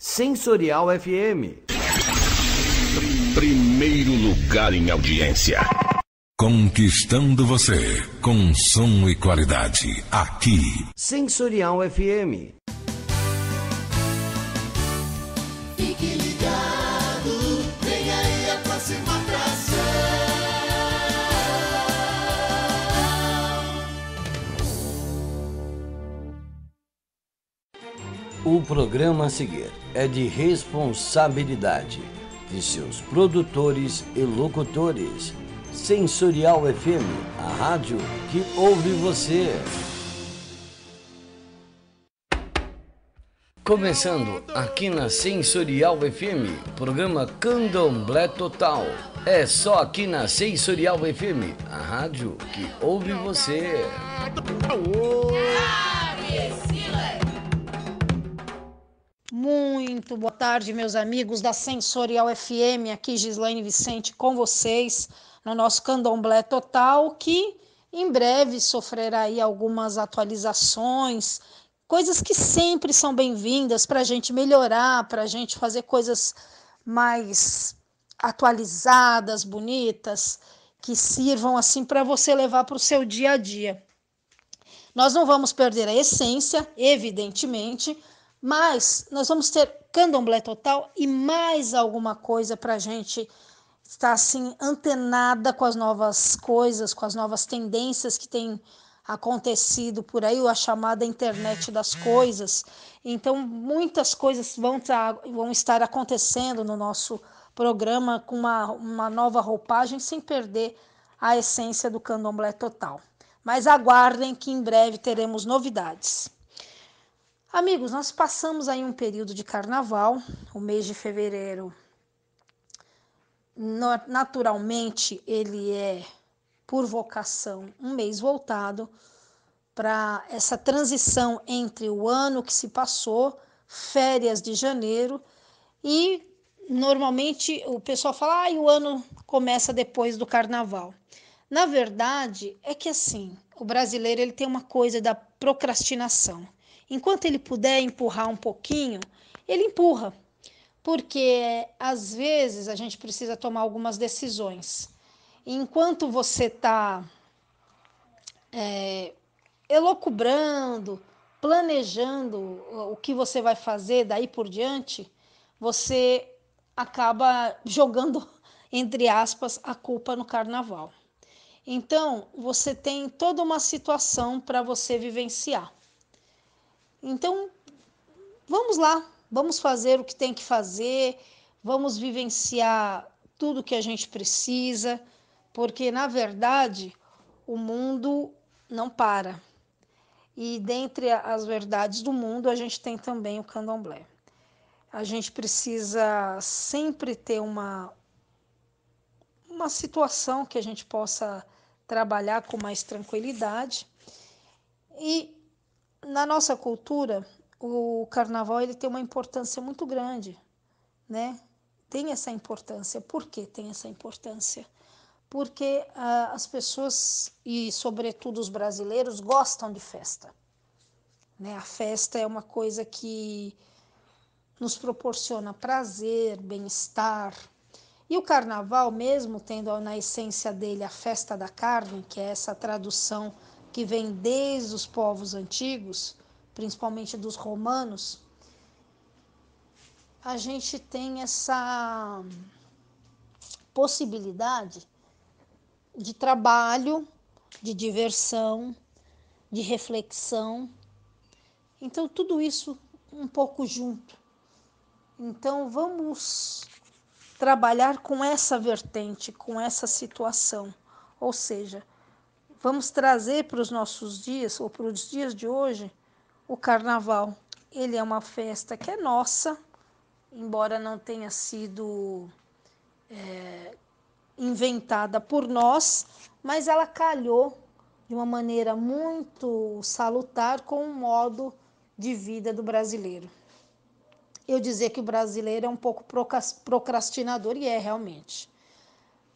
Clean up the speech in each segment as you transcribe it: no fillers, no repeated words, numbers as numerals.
Sensorial FM. Primeiro lugar em audiência. Conquistando você com som e qualidade. Aqui. Sensorial FM. Fique ligado, vem aí a próxima atração. O programa a seguir é de responsabilidade de seus produtores e locutores. Sensorial FM, a rádio que ouve você. Começando aqui na Sensorial FM, programa Candomblé Total. É só aqui na Sensorial FM, a rádio que ouve você. Muito boa tarde, meus amigos da Sensorial FM, aqui Gislaine Vicente com vocês no nosso Candomblé Total, que em breve sofrerá aí algumas atualizações, coisas que sempre são bem-vindas para a gente melhorar, para a gente fazer coisas mais atualizadas, bonitas, que sirvam assim para você levar para o seu dia a dia. Nós não vamos perder a essência, evidentemente, mas nós vamos ter Candomblé Total e mais alguma coisa para a gente estar assim antenada com as novas coisas, com as novas tendências que têm acontecido por aí, a chamada internet das coisas. Então, muitas coisas vão estar acontecendo no nosso programa com uma nova roupagem, sem perder a essência do Candomblé Total. Mas aguardem que em breve teremos novidades. Amigos, nós passamos aí um período de carnaval, o mês de fevereiro, naturalmente ele é, por vocação, um mês voltado para essa transição entre o ano que se passou, férias de janeiro, e normalmente o pessoal fala, o ano começa depois do carnaval. Na verdade, é que assim, o brasileiro ele tem uma coisa da procrastinação. Enquanto ele puder empurrar um pouquinho, ele empurra, porque às vezes a gente precisa tomar algumas decisões. Enquanto você está elucubrando, planejando o que você vai fazer daí por diante, você acaba jogando, entre aspas, a culpa no carnaval. Então, você tem toda uma situação para você vivenciar. Então, vamos lá, vamos fazer o que tem que fazer, vamos vivenciar tudo que a gente precisa, porque, na verdade, o mundo não para. E dentre as verdades do mundo, a gente tem também o candomblé. A gente precisa sempre ter uma situação que a gente possa trabalhar com mais tranquilidade. E na nossa cultura, o carnaval ele tem uma importância muito grande, né? Tem essa importância. Por que tem essa importância? Porque as pessoas, e sobretudo os brasileiros, gostam de festa, né? A festa é uma coisa que nos proporciona prazer, bem-estar. E o carnaval, mesmo tendo na essência dele a festa da carne, que é essa tradução que vem desde os povos antigos, principalmente dos romanos, a gente tem essa possibilidade de trabalho, de diversão, de reflexão. Então, tudo isso um pouco junto. Então, vamos trabalhar com essa vertente, com essa situação. Ou seja, vamos trazer para os nossos dias, ou para os dias de hoje, o carnaval. Ele é uma festa que é nossa, embora não tenha sido inventada por nós, mas ela calhou de uma maneira muito salutar com o modo de vida do brasileiro. Eu dizer que o brasileiro é um pouco procrastinador, e é realmente.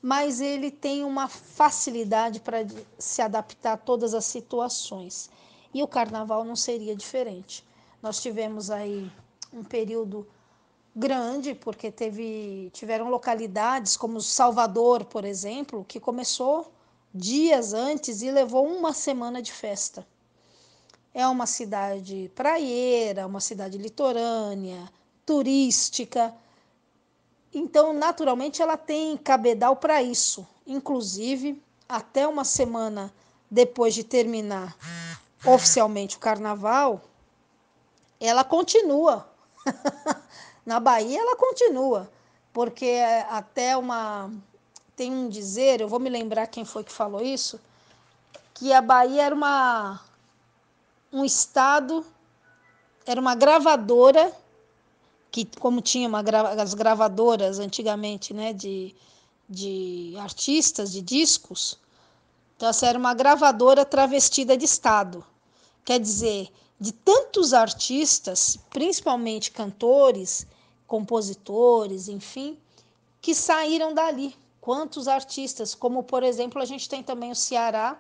Mas ele tem uma facilidade para se adaptar a todas as situações. E o carnaval não seria diferente. Nós tivemos aí um período grande, porque tiveram localidades como Salvador, por exemplo, que começou dias antes e levou uma semana de festa. É uma cidade praieira, uma cidade litorânea, turística. Então, naturalmente, ela tem cabedal para isso. Inclusive, até uma semana depois de terminar oficialmente o carnaval, ela continua. Na Bahia, ela continua. Porque até uma. Tem um dizer, eu vou me lembrar quem foi que falou isso, que a Bahia era um estado, era uma gravadora, que como tinha as gravadoras antigamente, né, de artistas, de discos, então essa era uma gravadora travestida de estado. Quer dizer, de tantos artistas, principalmente cantores, compositores, enfim, que saíram dali. Quantos artistas, como por exemplo, a gente tem também o Ceará,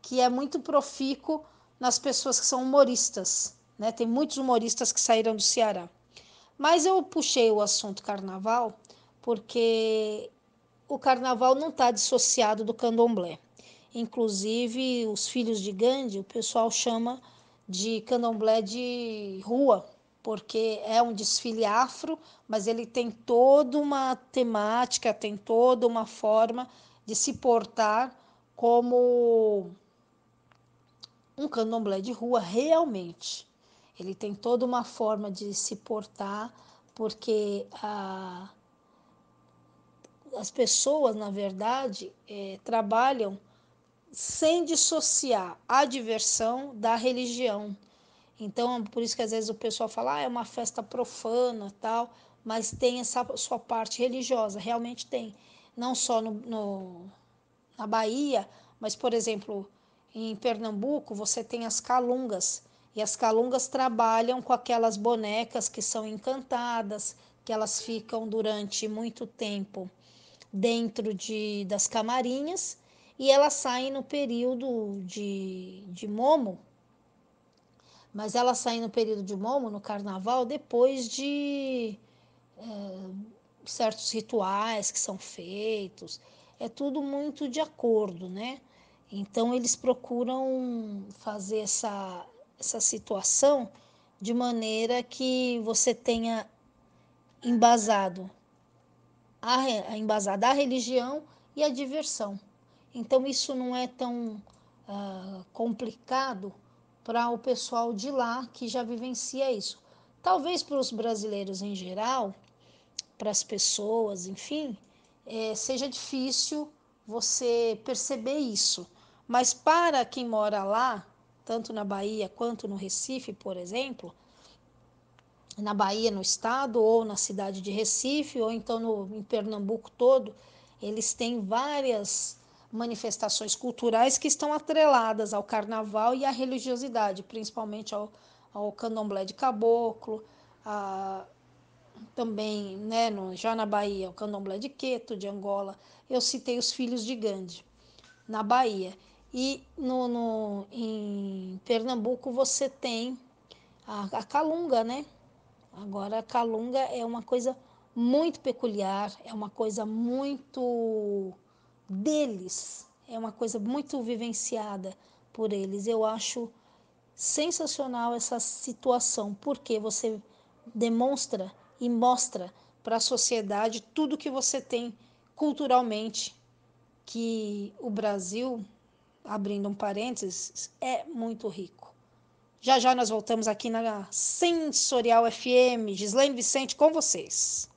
que é muito profícuo nas pessoas que são humoristas, né? Tem muitos humoristas que saíram do Ceará. Mas eu puxei o assunto carnaval porque o carnaval não está dissociado do candomblé. Inclusive, os filhos de Gandhi, o pessoal chama de candomblé de rua, porque é um desfile afro, mas ele tem toda uma temática, tem toda uma forma de se portar como um candomblé de rua realmente. Ele tem toda uma forma de se portar, porque as pessoas, na verdade, trabalham sem dissociar a diversão da religião. Então, por isso que às vezes o pessoal fala, é uma festa profana, tal, mas tem essa sua parte religiosa, realmente tem. Não só na Bahia, mas, por exemplo, em Pernambuco, você tem as calungas, e as calungas trabalham com aquelas bonecas que são encantadas, que elas ficam durante muito tempo dentro das camarinhas, e elas saem no período de Momo, mas elas saem no período de Momo, no carnaval, depois de certos rituais que são feitos. É tudo muito de acordo, né? Então, eles procuram fazer essa situação de maneira que você tenha embasado embasada a religião e a diversão. Então, isso não é tão complicado para o pessoal de lá que já vivencia isso. Talvez para os brasileiros em geral, para as pessoas, enfim, seja difícil você perceber isso. Mas para quem mora lá, tanto na Bahia quanto no Recife, por exemplo, na Bahia, no estado, ou na cidade de Recife, ou então em Pernambuco todo, eles têm várias manifestações culturais que estão atreladas ao carnaval e à religiosidade, principalmente ao candomblé de caboclo, também, né, já na Bahia, o candomblé de Queto, de Angola. Eu citei os filhos de Gandhi, na Bahia. E em Pernambuco você tem a calunga, né? Agora, a calunga é uma coisa muito peculiar, é uma coisa muito deles, é uma coisa muito vivenciada por eles. Eu acho sensacional essa situação, porque você demonstra e mostra para a sociedade tudo que você tem culturalmente, que o Brasil, abrindo um parênteses, é muito rico. Já já nós voltamos aqui na Sensorial FM. Gislaine Vicente com vocês.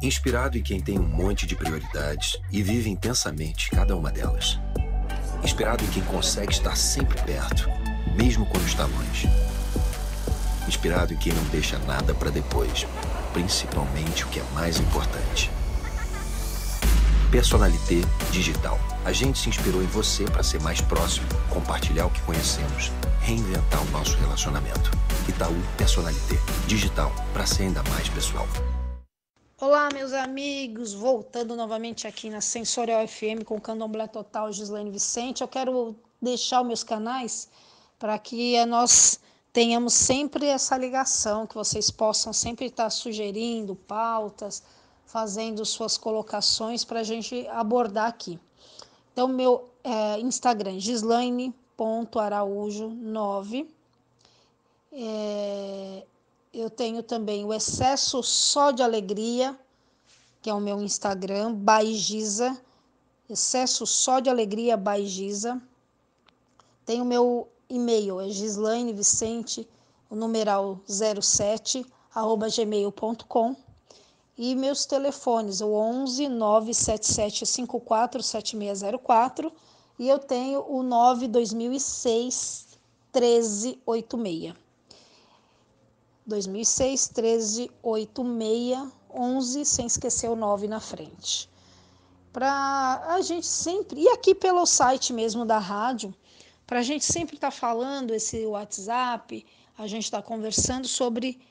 Inspirado em quem tem um monte de prioridades e vive intensamente cada uma delas. Inspirado em quem consegue estar sempre perto, mesmo quando está longe. Inspirado em quem não deixa nada para depois, principalmente o que é mais importante. Personalité Digital. A gente se inspirou em você para ser mais próximo, compartilhar o que conhecemos, reinventar o nosso relacionamento. Itaú Personalité Digital, para ser ainda mais pessoal. Olá, meus amigos, voltando novamente aqui na Sensorial FM com o Candomblé Total Gislaine Vicente. Eu quero deixar os meus canais para que nós tenhamos sempre essa ligação, que vocês possam sempre estar sugerindo pautas, fazendo suas colocações para a gente abordar aqui. Então, meu Instagram, gislaine.araújo9. Eu tenho também o Excesso Só de Alegria, que é o meu Instagram, by Giza. Excesso Só de Alegria, by Giza. Tem o meu e-mail, é gislainevicente, o numeral 07, @gmail.com. E meus telefones, o 11 977 54 7604, e eu tenho o 9 2006 1386. 2006 1386, 11, sem esquecer o 9 na frente. Para a gente sempre, e aqui pelo site mesmo da rádio, para a gente sempre estar falando esse WhatsApp, a gente está conversando sobre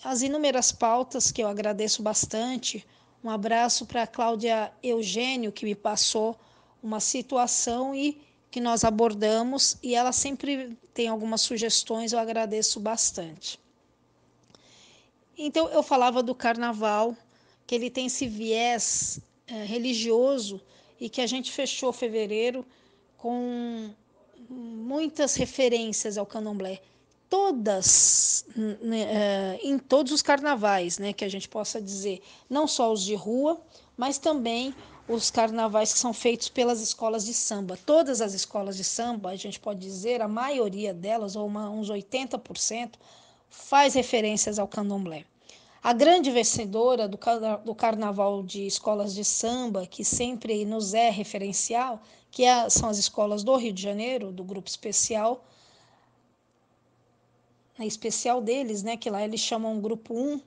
as inúmeras pautas, que eu agradeço bastante. Um abraço para a Cláudia Eugênio, que me passou uma situação e que nós abordamos, e ela sempre tem algumas sugestões, eu agradeço bastante. Então, eu falava do carnaval, que ele tem esse viés religioso, e que a gente fechou fevereiro com muitas referências ao candomblé, todas, em todos os carnavais, né, que a gente possa dizer, não só os de rua, mas também os carnavais que são feitos pelas escolas de samba. Todas as escolas de samba, a gente pode dizer, a maioria delas, ou uns 80%, faz referências ao candomblé. A grande vencedora do carnaval de escolas de samba, que sempre nos é referencial, que são as escolas do Rio de Janeiro, do grupo especial, a especial deles, né, que lá eles chamam grupo 1,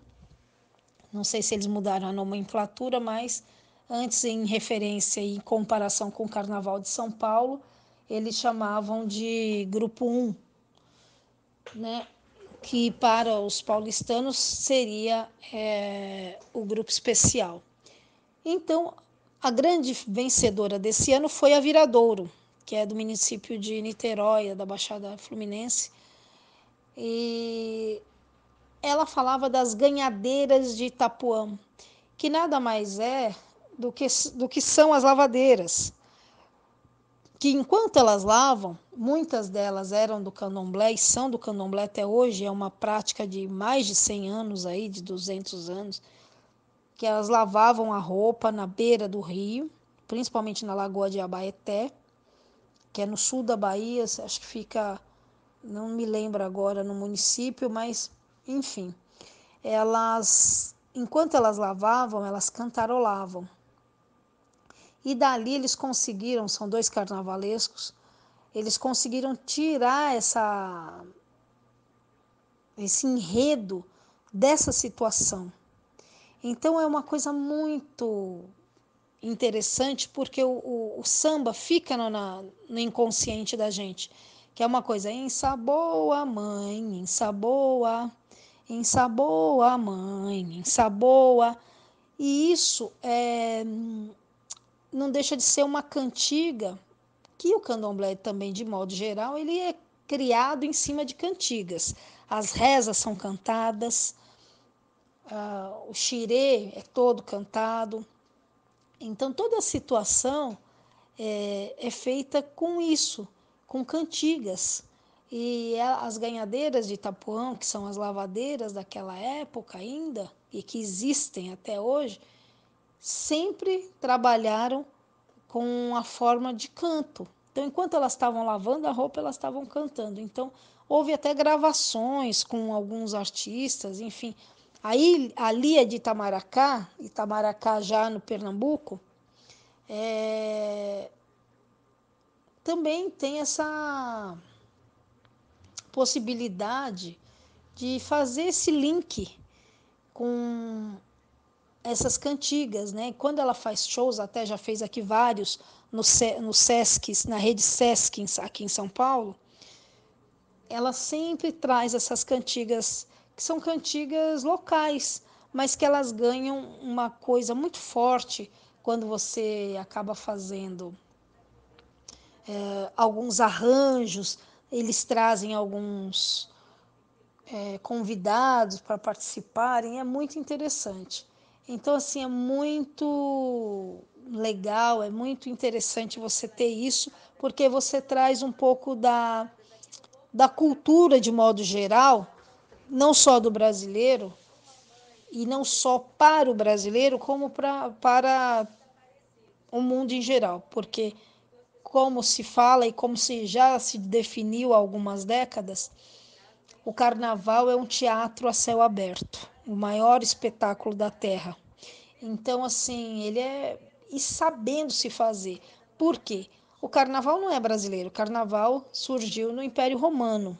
não sei se eles mudaram a nomenclatura, mas antes, em referência e em comparação com o Carnaval de São Paulo, eles chamavam de grupo 1, né? Que para os paulistanos seria o grupo especial. Então, a grande vencedora desse ano foi a Viradouro, que é do município de Niterói, da Baixada Fluminense, e ela falava das ganhadeiras de Itapuã, que nada mais é do que são as lavadeiras, que enquanto elas lavam, muitas delas eram do candomblé e são do candomblé até hoje, é uma prática de mais de 100 anos, aí, de 200 anos, que elas lavavam a roupa na beira do rio, principalmente na Lagoa de Abaeté, que é no sul da Bahia, acho que fica, não me lembro agora no município, mas enfim, enquanto elas lavavam, elas cantarolavam. E dali eles conseguiram, são dois carnavalescos, eles conseguiram tirar esse enredo dessa situação. Então é uma coisa muito interessante, porque o samba fica no inconsciente da gente, que é uma coisa, ensaboa mãe, ensaboa, ensaboa mãe, ensaboa, e isso não deixa de ser uma cantiga, que o candomblé também, de modo geral, ele é criado em cima de cantigas. As rezas são cantadas, o xirê é todo cantado. Então, toda a situação é feita com isso, com cantigas. E as ganhadeiras de Itapuã, que são as lavadeiras daquela época ainda, e que existem até hoje, sempre trabalharam com a forma de canto. Então, enquanto elas estavam lavando a roupa, elas estavam cantando. Então, houve até gravações com alguns artistas, enfim. Aí, ali é de Itamaracá já no Pernambuco, também tem essa possibilidade de fazer esse link com essas cantigas, né? Quando ela faz shows, até já fez aqui vários no Sesc, na rede Sesc aqui em São Paulo, ela sempre traz essas cantigas, que são cantigas locais, mas que elas ganham uma coisa muito forte quando você acaba fazendo alguns arranjos, eles trazem alguns convidados para participarem, é muito interessante. Então, assim, é muito legal, é muito interessante você ter isso, porque você traz um pouco da cultura de modo geral, não só do brasileiro, e não só para o brasileiro, como para o mundo em geral, porque como se fala e como se já se definiu há algumas décadas, o carnaval é um teatro a céu aberto, o maior espetáculo da Terra. Então, assim, ele é e sabendo se fazer. Por quê? O carnaval não é brasileiro, o carnaval surgiu no Império Romano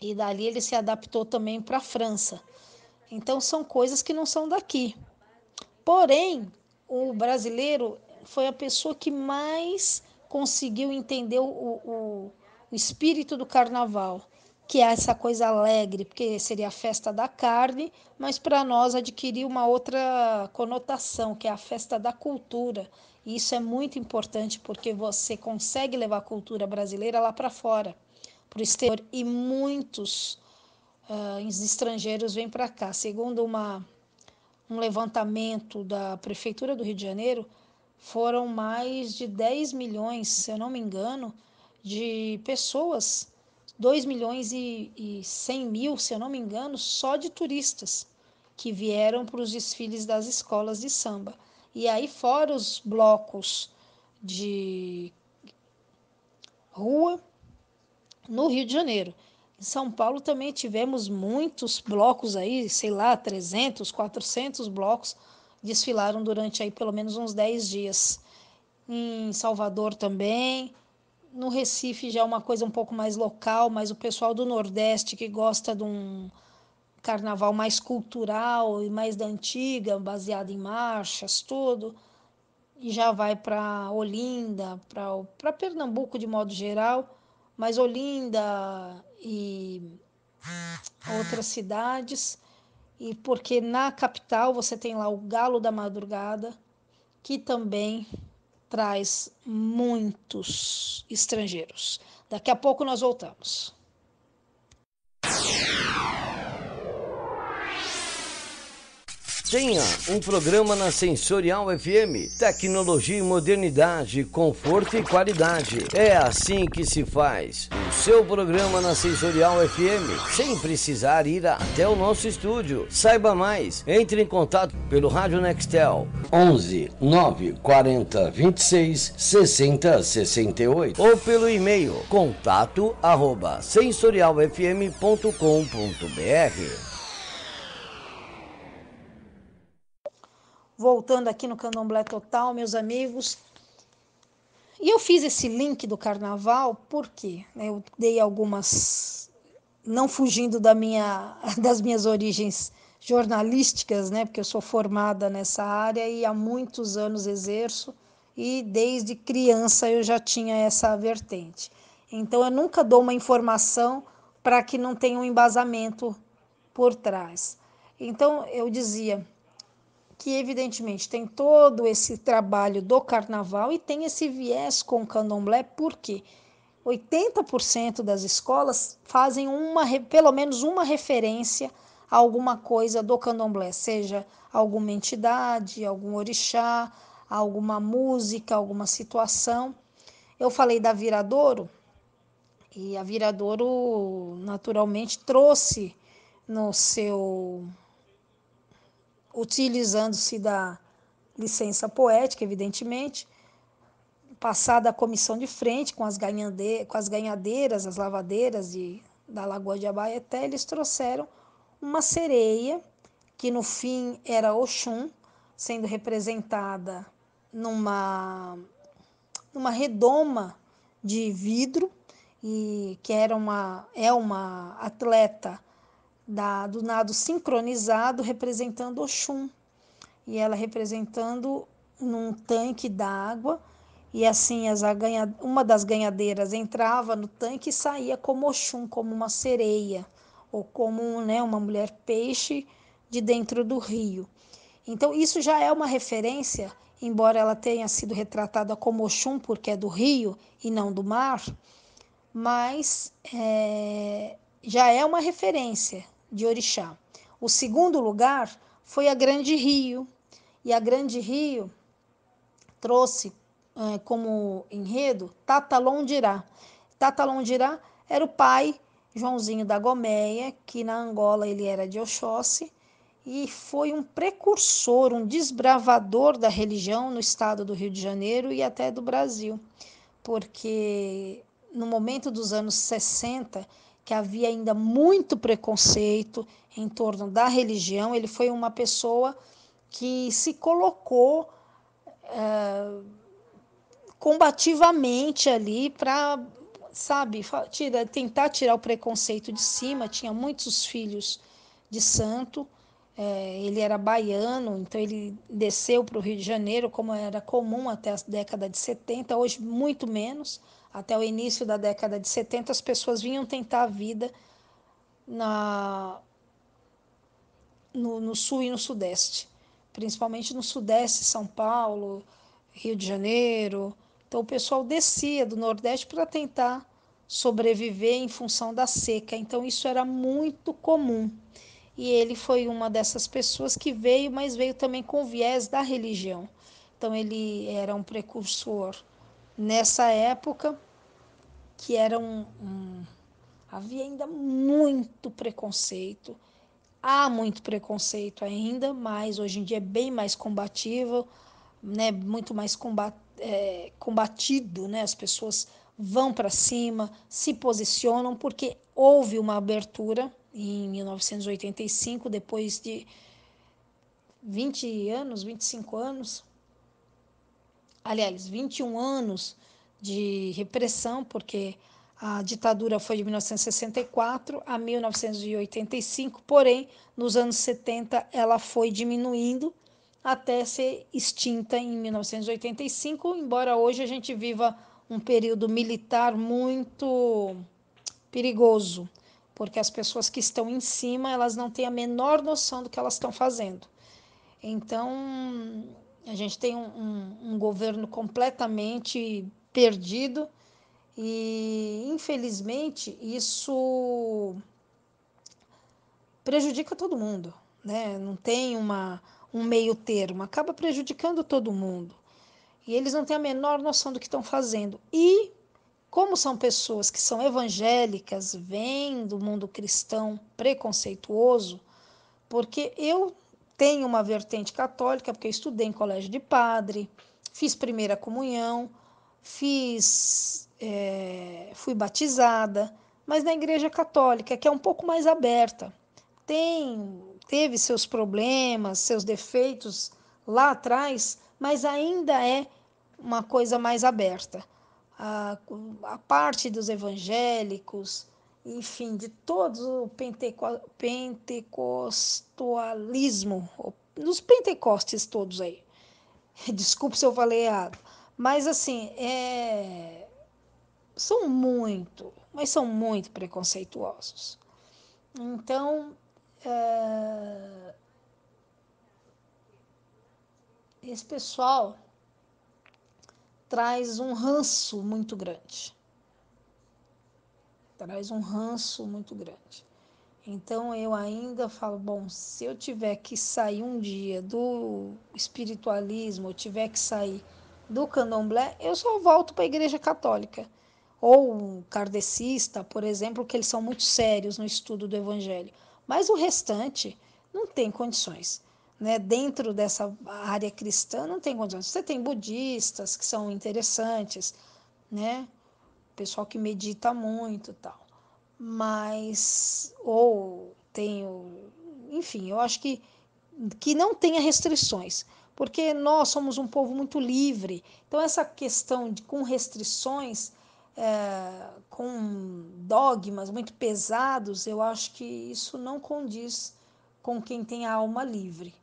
e dali ele se adaptou também para a França. Então, são coisas que não são daqui. Porém, o brasileiro foi a pessoa que mais conseguiu entender o espírito do carnaval, que é essa coisa alegre, porque seria a festa da carne, mas para nós adquiriu uma outra conotação, que é a festa da cultura. E isso é muito importante porque você consegue levar a cultura brasileira lá para fora, para o exterior, e muitos estrangeiros vêm para cá. Segundo um levantamento da Prefeitura do Rio de Janeiro, foram mais de 10 milhões, se eu não me engano, de pessoas, 2 milhões e 100 mil, se eu não me engano, só de turistas que vieram para os desfiles das escolas de samba. E aí, fora os blocos de rua no Rio de Janeiro. Em São Paulo também tivemos muitos blocos aí, sei lá, 300, 400 blocos desfilaram durante aí pelo menos uns 10 dias. Em Salvador também. No Recife já é uma coisa um pouco mais local, mas o pessoal do Nordeste que gosta de um carnaval mais cultural e mais da antiga, baseado em marchas, tudo, e já vai para Olinda, para Pernambuco de modo geral, mas Olinda e outras cidades, e porque na capital você tem lá o Galo da Madrugada, que também traz muitos estrangeiros. Daqui a pouco nós voltamos. Tenha um programa na Sensorial FM. Tecnologia e modernidade, conforto e qualidade. É assim que se faz. O seu programa na Sensorial FM, sem precisar ir até o nosso estúdio. Saiba mais. Entre em contato pelo Rádio Nextel 11 940 26 60 68 ou pelo e-mail contato@sensorialfm.com.br. Voltando aqui no Candomblé Total, meus amigos. E eu fiz esse link do carnaval porque eu dei algumas, não fugindo das minhas origens jornalísticas, né? Porque eu sou formada nessa área e há muitos anos exerço e desde criança eu já tinha essa vertente. Então eu nunca dou uma informação para que não tenha um embasamento por trás. Então eu dizia que evidentemente tem todo esse trabalho do carnaval e tem esse viés com o candomblé, porque 80% das escolas fazem pelo menos uma referência a alguma coisa do candomblé, seja alguma entidade, algum orixá, alguma música, alguma situação. Eu falei da Viradouro, e a Viradouro naturalmente trouxe no seu, utilizando-se da licença poética, evidentemente, passada a comissão de frente com as ganhadeiras, as lavadeiras da Lagoa de Abaeté, eles trouxeram uma sereia, que no fim era Oxum, sendo representada numa redoma de vidro, e que é uma atleta do nado sincronizado, representando Oxum, e ela representando num tanque d'água, e assim uma das ganhadeiras entrava no tanque e saía como Oxum, como uma sereia, ou como, né, uma mulher peixe de dentro do rio. Então isso já é uma referência, embora ela tenha sido retratada como Oxum, porque é do rio e não do mar, mas já é uma referência de orixá. O segundo lugar foi a Grande Rio, e a Grande Rio trouxe como enredo Tatalondirá. Tatalondirá era o pai Joãozinho da Gomeia, que na Angola ele era de Oxóssi, e foi um precursor, um desbravador da religião no estado do Rio de Janeiro e até do Brasil, porque no momento dos anos 60, que havia ainda muito preconceito em torno da religião, ele foi uma pessoa que se colocou combativamente ali para, sabe, tentar tirar o preconceito de cima. Tinha muitos filhos de santo, ele era baiano, então ele desceu para o Rio de Janeiro, como era comum até a década de 70, hoje muito menos. Até o início da década de 70, as pessoas vinham tentar a vida no sul e no sudeste, principalmente no sudeste, São Paulo, Rio de Janeiro. Então o pessoal descia do Nordeste para tentar sobreviver em função da seca. Então isso era muito comum. E ele foi uma dessas pessoas que veio, mas veio também com o viés da religião. Então ele era um precursor nessa época, que era havia ainda muito preconceito. Há muito preconceito ainda, mas hoje em dia é bem mais combativo, né? Muito mais combatido, né? As pessoas vão para cima, se posicionam, porque houve uma abertura em 1985, depois de 20 anos, 25 anos, aliás, 21 anos de repressão, porque a ditadura foi de 1964 a 1985, porém, nos anos 70 ela foi diminuindo até ser extinta em 1985, embora hoje a gente viva um período militar muito perigoso, porque as pessoas que estão em cima, elas não têm a menor noção do que elas estão fazendo. Então, a gente tem um governo completamente perdido e, infelizmente, isso prejudica todo mundo, né? Não tem um meio termo, acaba prejudicando todo mundo. E eles não têm a menor noção do que estão fazendo. E, como são pessoas que são evangélicas, vêm do mundo cristão preconceituoso, porque eu tenho uma vertente católica, porque eu estudei em colégio de padre, fiz primeira comunhão, fui batizada, mas na igreja católica, que é um pouco mais aberta. Teve seus problemas, seus defeitos lá atrás, mas ainda é uma coisa mais aberta. A parte dos evangélicos, enfim, de todos o pentecostalismo, dos pentecostes todos aí. Desculpe se eu falei errado. Mas, assim, são muito preconceituosos. Então, esse pessoal traz um ranço muito grande. Então, eu ainda falo, bom, se eu tiver que sair um dia do espiritualismo, eu tiver que sair do candomblé, eu só volto para a igreja católica. Ou um kardecista, por exemplo, que eles são muito sérios no estudo do evangelho. Mas o restante não tem condições, né? Dentro dessa área cristã não tem condições. Você tem budistas que são interessantes, né? Pessoal que medita muito e tal. Mas, enfim, eu acho que não tenha restrições, porque nós somos um povo muito livre. Então, essa questão com restrições, com dogmas muito pesados, eu acho que isso não condiz com quem tem a alma livre.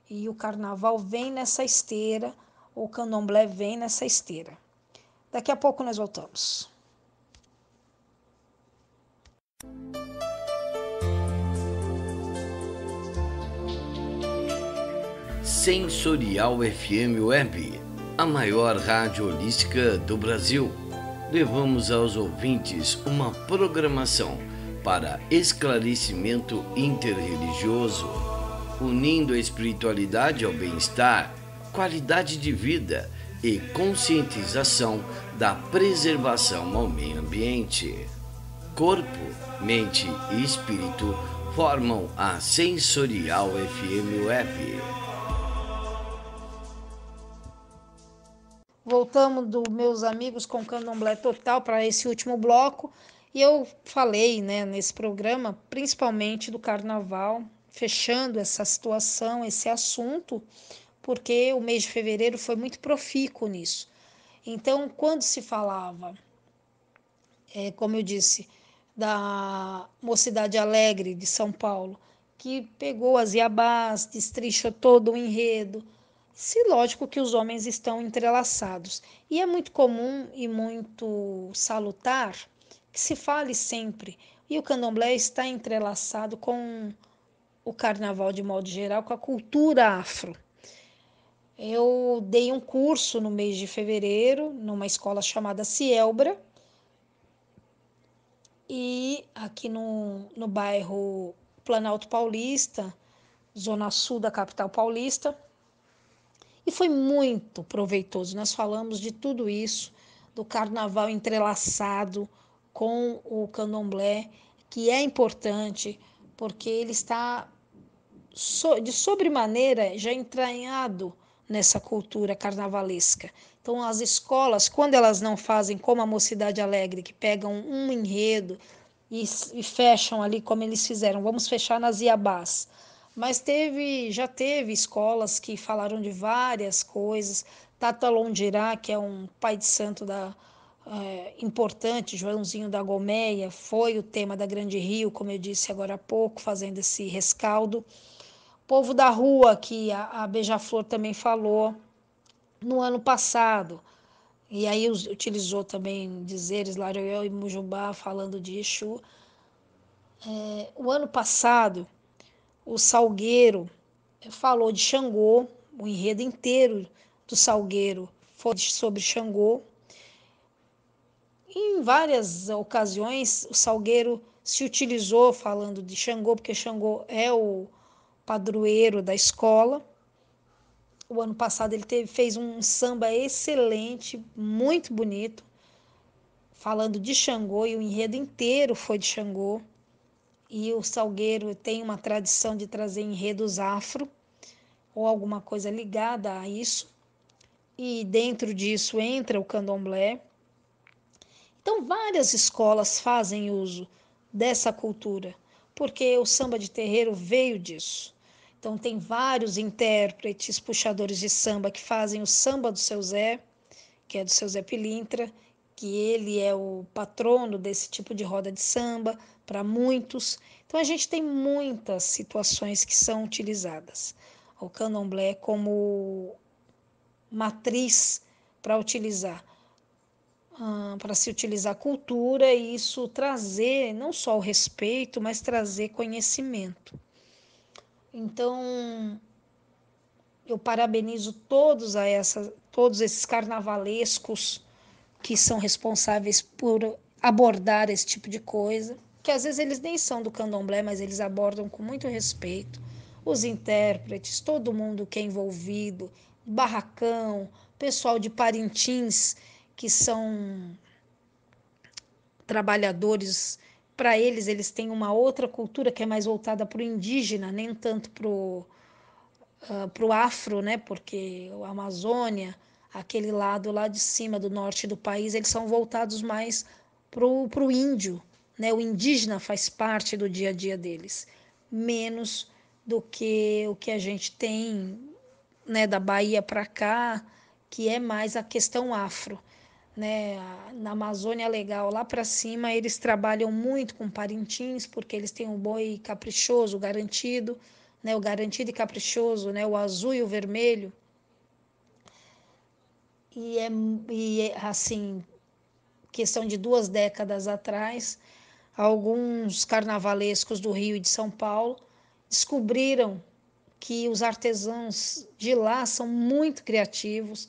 E o carnaval vem nessa esteira, o candomblé vem nessa esteira. Daqui a pouco nós voltamos. Sensorial FM Web, a maior rádio holística do Brasil. Levamos aos ouvintes uma programação para esclarecimento interreligioso, unindo a espiritualidade ao bem-estar, qualidade de vida e conscientização da preservação ao meio ambiente. Corpo, mente e espírito formam a Sensorial FM Web. Voltamos meus amigos com Candomblé Total para esse último bloco. E eu falei, nesse programa, principalmente do carnaval, fechando essa situação, esse assunto, porque o mês de fevereiro foi muito profícuo nisso. Então, quando se falava, como eu disse, da Mocidade Alegre de São Paulo, que pegou as iabás, destrinchou todo o enredo, lógico que os homens estão entrelaçados. E é muito comum e muito salutar que se fale sempre. E o candomblé está entrelaçado com o carnaval de modo geral, com a cultura afro. Eu dei um curso no mês de fevereiro, numa escola chamada Cielbra, e aqui no bairro Planalto Paulista, zona sul da capital paulista, e foi muito proveitoso. Nós falamos de tudo isso, do carnaval entrelaçado com o candomblé, que é importante, porque ele está de sobremaneira já entranhado nessa cultura carnavalesca. Então, as escolas, quando elas não fazem como a Mocidade Alegre, que pegam um enredo e fecham ali como eles fizeram, vamos fechar nas iabás. Mas já teve escolas que falaram de várias coisas. Tata Londirá, que é um pai de santo importante, Joãozinho da Gomeia, foi o tema da Grande Rio, como eu disse agora há pouco, fazendo esse rescaldo. Povo da Rua, que a Beija-Flor também falou no ano passado, e aí utilizou também dizeres Laroel e Mujubá falando de Exu. O ano passado, o Salgueiro falou de Xangô, o enredo inteiro do Salgueiro foi sobre Xangô. Em várias ocasiões, o Salgueiro se utilizou falando de Xangô, porque Xangô é o padroeiro da escola. O ano passado ele fez um samba excelente, muito bonito, falando de Xangô, e o enredo inteiro foi de Xangô. E o Salgueiro tem uma tradição de trazer enredos afro, ou alguma coisa ligada a isso. E dentro disso entra o candomblé. Então, várias escolas fazem uso dessa cultura, porque o samba de terreiro veio disso. Então, tem vários intérpretes, puxadores de samba que fazem o samba do Seu Zé, que é do Seu Zé Pilintra, que ele é o patrono desse tipo de roda de samba para muitos. Então, a gente tem muitas situações que são utilizadas. O candomblé como matriz para se utilizar a cultura e isso trazer não só o respeito, mas trazer conhecimento. Então, eu parabenizo todos esses carnavalescos que são responsáveis por abordar esse tipo de coisa, que às vezes eles nem são do candomblé, mas eles abordam com muito respeito. Os intérpretes, todo mundo que é envolvido, barracão, pessoal de Parintins, que são trabalhadores, para eles têm uma outra cultura que é mais voltada para o indígena, nem tanto para o afro, porque a Amazônia, aquele lado lá de cima do norte do país, eles são voltados mais para o índio, O indígena faz parte do dia a dia deles, menos do que o que a gente tem, da Bahia para cá, que é mais a questão afro. Na Amazônia Legal, lá para cima, eles trabalham muito com Parintins, porque eles têm o boi caprichoso, garantido, o garantido e caprichoso, o azul e o vermelho. E assim, questão de 2 décadas atrás, alguns carnavalescos do Rio e de São Paulo descobriram que os artesãos de lá são muito criativos,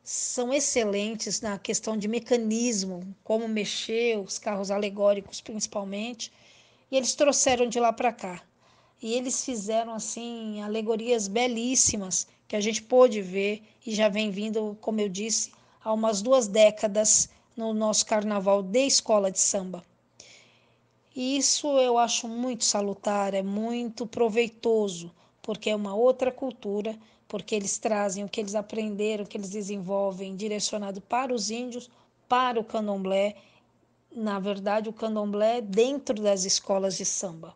são excelentes na questão de mecanismo, como mexer, os carros alegóricos principalmente, e eles trouxeram de lá para cá. E eles fizeram assim alegorias belíssimas que a gente pôde ver e já vem vindo, como eu disse, há umas 2 décadas no nosso carnaval de escola de samba. E isso eu acho muito salutar, é muito proveitoso, porque é uma outra cultura, porque eles trazem o que eles aprenderam, o que eles desenvolvem, direcionado para os índios, para o candomblé, na verdade o candomblé dentro das escolas de samba.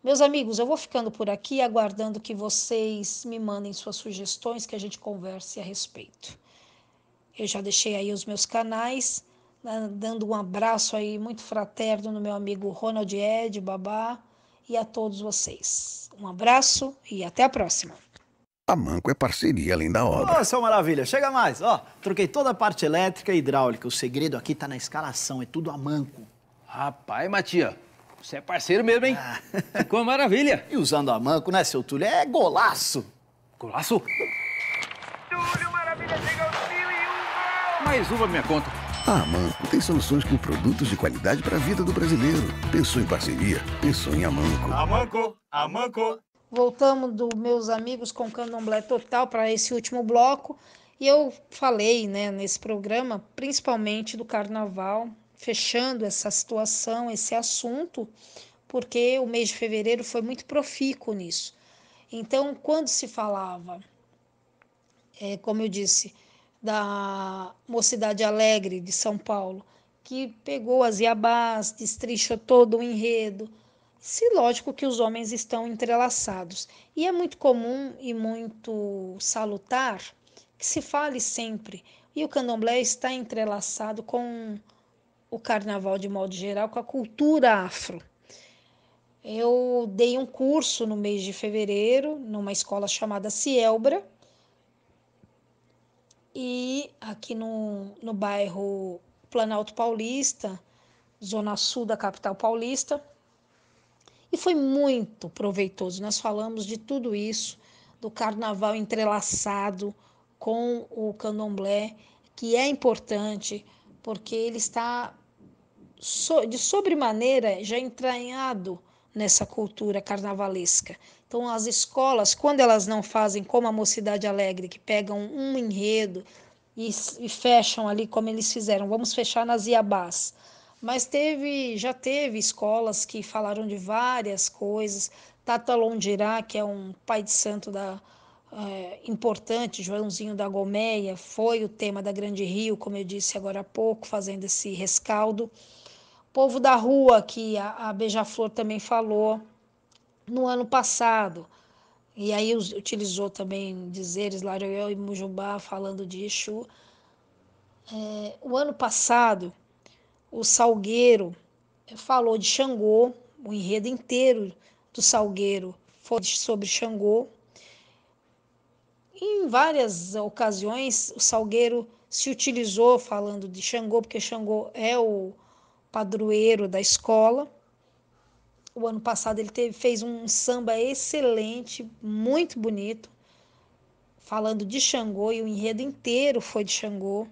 Meus amigos, eu vou ficando por aqui, aguardando que vocês me mandem suas sugestões, que a gente converse a respeito. Eu já deixei aí os meus canais, dando um abraço aí muito fraterno no meu amigo Ronald Ed, Babá, e a todos vocês. Um abraço e até a próxima. A Manco é parceria além da obra. Ô, seu Maravilha, chega mais. Ó, troquei toda a parte elétrica e hidráulica. O segredo aqui tá na escalação, é tudo a Manco. Rapaz, Matia, você é parceiro mesmo, hein? Ficou uma maravilha. E usando a Manco, né, seu Túlio? É golaço. Golaço? Túlio Maravilha chega aos 1001 Mais uma minha conta. A Manco tem soluções com produtos de qualidade para a vida do brasileiro. Pensou em parceria? Pensou em Amanco. Amanco. Voltamos meus amigos com Candomblé Total para esse último bloco. E eu falei, né, nesse programa, principalmente do carnaval, fechando essa situação, esse assunto, porque o mês de fevereiro foi muito profícuo nisso. Então, quando se falava, como eu disse, da Mocidade Alegre de São Paulo, que pegou as iabás, destrinchou todo o enredo, lógico que os homens estão entrelaçados. E é muito comum e muito salutar que se fale sempre. E o candomblé está entrelaçado com o carnaval de modo geral, com a cultura afro. Eu dei um curso no mês de fevereiro, numa escola chamada Cielbra, e aqui no bairro Planalto Paulista, zona sul da capital paulista, e foi muito proveitoso. Nós falamos de tudo isso, do carnaval entrelaçado com o candomblé, que é importante, porque ele está de sobremaneira já entranhado nessa cultura carnavalesca. Então, as escolas, quando elas não fazem como a Mocidade Alegre, que pegam um enredo e fecham ali como eles fizeram, vamos fechar nas iabás. Mas já teve escolas que falaram de várias coisas. Tata Londirá, que é um pai de santo importante, Joãozinho da Gomeia, foi o tema da Grande Rio, como eu disse agora há pouco, fazendo esse rescaldo. Povo da Rua, que a Beija-Flor também falou no ano passado. E aí utilizou também dizeres, Laroel e Mujubá, falando de Exu. O ano passado, o Salgueiro falou de Xangô, o enredo inteiro do Salgueiro foi sobre Xangô. Em várias ocasiões, o Salgueiro se utilizou falando de Xangô, porque Xangô é o padroeiro da escola. O ano passado ele fez um samba excelente, muito bonito, falando de Xangô, e o enredo inteiro foi de Xangô.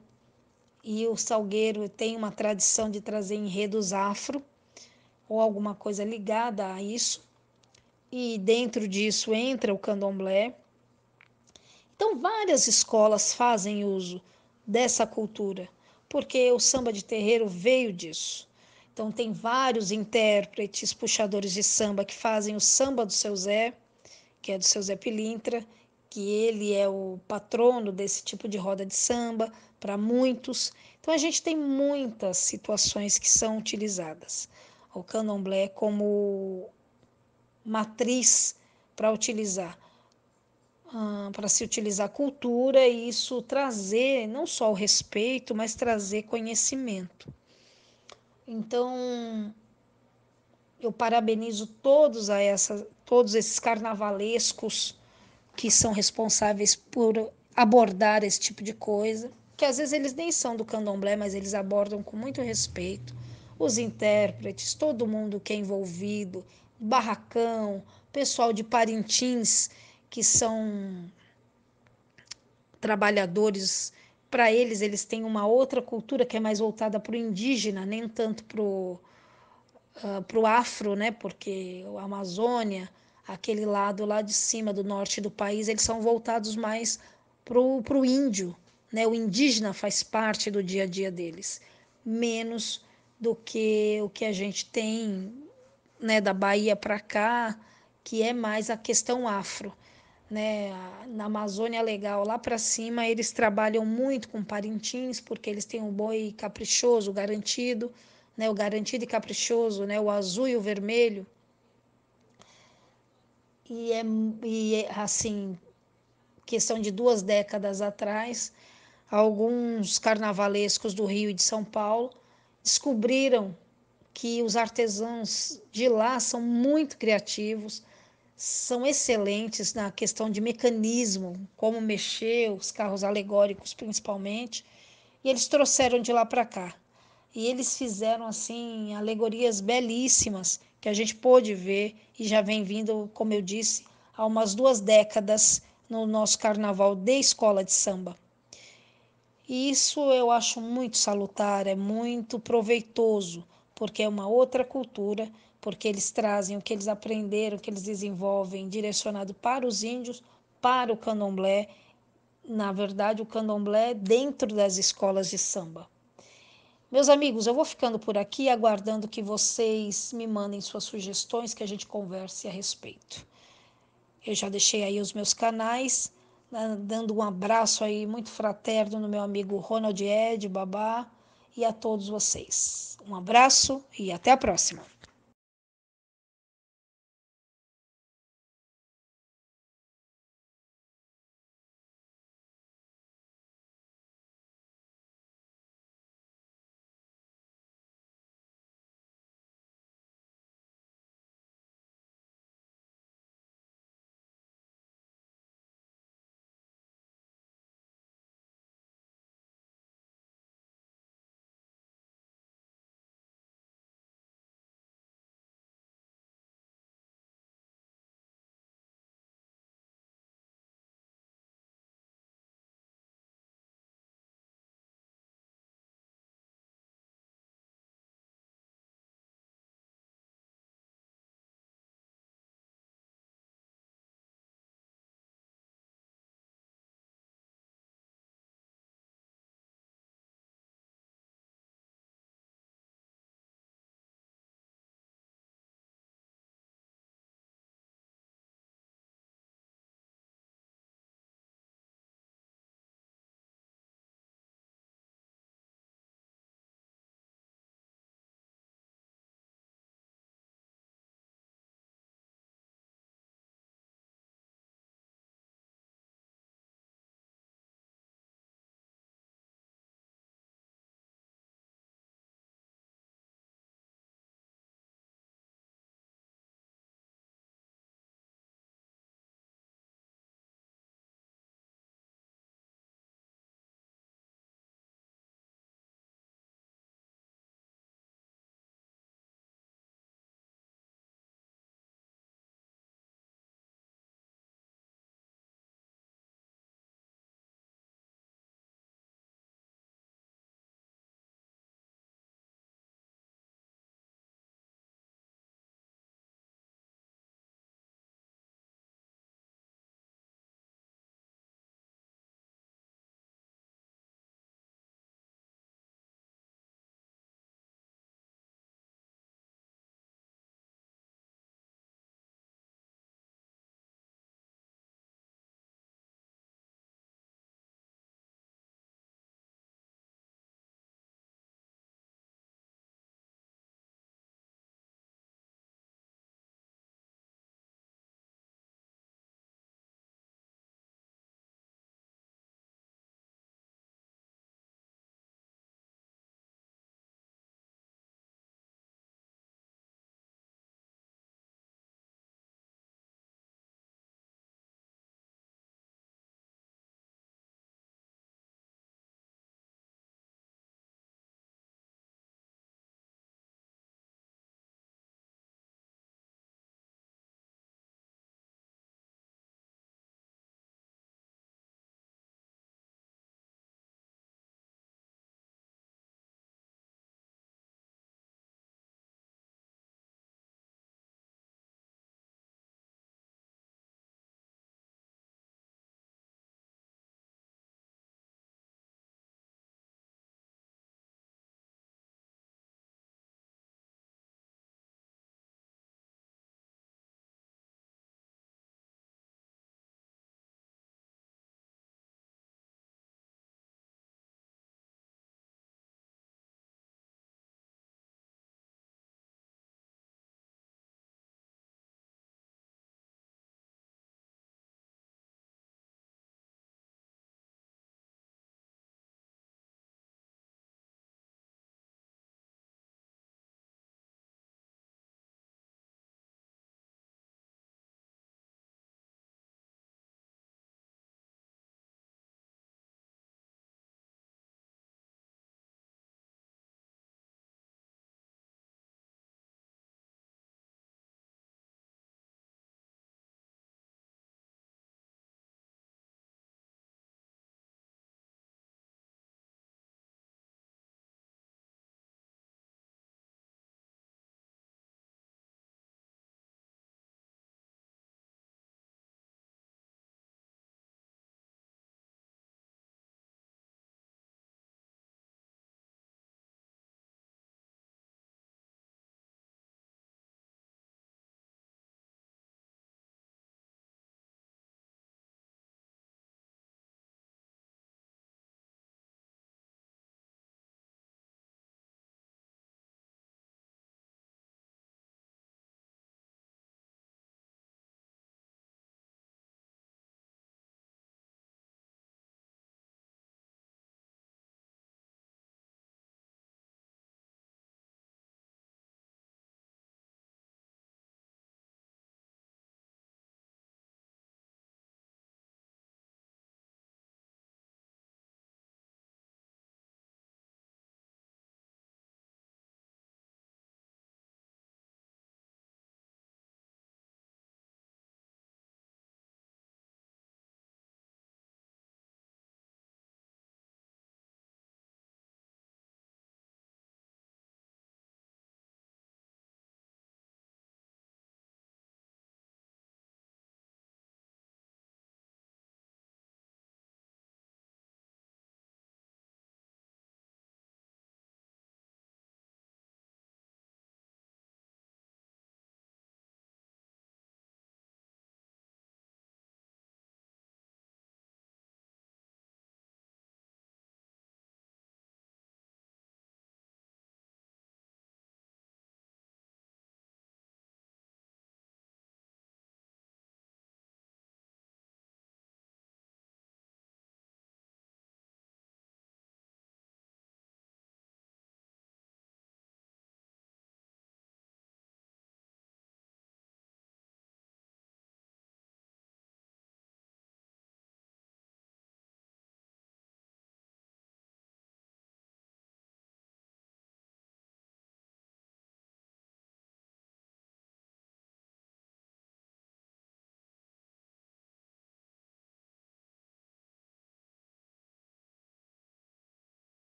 E o Salgueiro tem uma tradição de trazer enredos afro, ou alguma coisa ligada a isso. E dentro disso entra o candomblé. Então, várias escolas fazem uso dessa cultura, porque o samba de terreiro veio disso. Então, tem vários intérpretes, puxadores de samba que fazem o samba do Seu Zé, que é do Seu Zé Pilintra, que ele é o patrono desse tipo de roda de samba para muitos. Então, a gente tem muitas situações que são utilizadas. O candomblé como matriz para se utilizar a cultura e isso trazer não só o respeito, mas trazer conhecimento. Então, eu parabenizo todos esses carnavalescos que são responsáveis por abordar esse tipo de coisa, que às vezes eles nem são do candomblé, mas eles abordam com muito respeito. Os intérpretes, todo mundo que é envolvido, barracão, pessoal de Parintins, que são trabalhadores, para eles têm uma outra cultura que é mais voltada para o indígena, nem tanto para o para o afro, né? Porque a Amazônia, aquele lado lá de cima do norte do país, eles são voltados mais para o índio, né? O indígena faz parte do dia a dia deles, menos do que o que a gente tem, né, da Bahia para cá, que é mais a questão afro. Né? Na Amazônia Legal, lá para cima, eles trabalham muito com Parintins, porque eles têm o boi caprichoso, garantido, né? O garantido e caprichoso, né? O azul e o vermelho. Assim, questão de 2 décadas atrás, alguns carnavalescos do Rio e de São Paulo descobriram que os artesãos de lá são muito criativos, são excelentes na questão de mecanismo, como mexer, os carros alegóricos principalmente, e eles trouxeram de lá para cá. E eles fizeram assim alegorias belíssimas que a gente pôde ver e já vem vindo, como eu disse, há umas 2 décadas no nosso carnaval de escola de samba. E isso eu acho muito salutar, é muito proveitoso, porque é uma outra cultura, porque eles trazem o que eles aprenderam, o que eles desenvolvem, direcionado para os índios, para o candomblé, na verdade, o candomblé dentro das escolas de samba. Meus amigos, eu vou ficando por aqui, aguardando que vocês me mandem suas sugestões, que a gente converse a respeito. Eu já deixei aí os meus canais, dando um abraço aí muito fraterno no meu amigo Ronald Ed, Babá, e a todos vocês. Um abraço e até a próxima.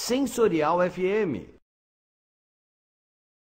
Sensorial FM.